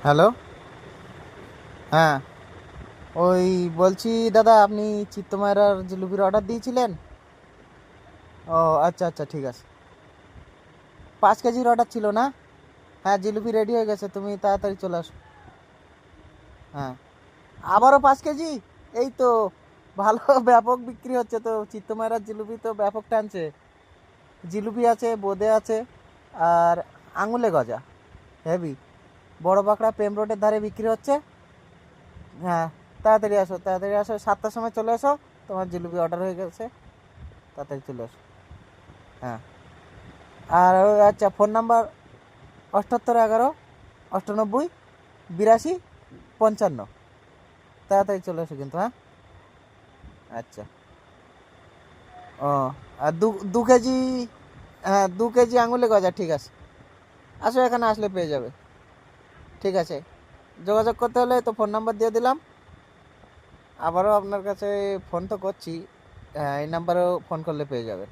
Hello. হ্যাঁ, ওই বলছি দাদা, আপনি চিত্তমায়রার জিলিপির অর্ডার দিয়েছিলেন? ও, আচ্ছা আচ্ছা, ঠিক আছে। 5 কেজির অর্ডার ছিল না? হ্যাঁ, জিলিপি রেডি হয়ে গেছে, তুমি তাড়াতাড়ি চলে আসো। হ্যাঁ, আবারও 5 কেজি? এই তো ভালো ব্যাপক বিক্রি হচ্ছে তো, চিত্তমায়রার জিলিপি তো ব্যাপক টানছে। জিলিপি আছে, বোঁদে আছে, আর আঙুলে গজা, হেভি। বড় পাকড়া প্রেম রোডের ধারে বিক্রি হচ্ছে। হ্যাঁ, তাড়াতাড়ি আসো, তাড়াতাড়ি আসো, 7টার সময় চলে আসো। তোমার জিলিপি অর্ডার হয়ে গেছে, তাড়াতাড়ি চলে আসো। হ্যাঁ, আর আচ্ছা, ফোন নাম্বার 78 11 98 82 52। তাড়াতাড়ি চলে এসো কিন্তু, হ্যাঁ। আচ্ছা। ও, আর দু দু কেজি। হ্যাঁ, 2 কেজি আঙুলে গজা, ঠিক আছে। আসো, এখানে আসলে পেয়ে যাবে। ঠিক আছে, যোগাযোগ করতে হলে তো ফোন নাম্বার দিয়ে দিলাম। আবারও আপনার কাছে ফোন তো করছি। হ্যাঁ, এই নাম্বারেও ফোন করলে পেয়ে যাবে।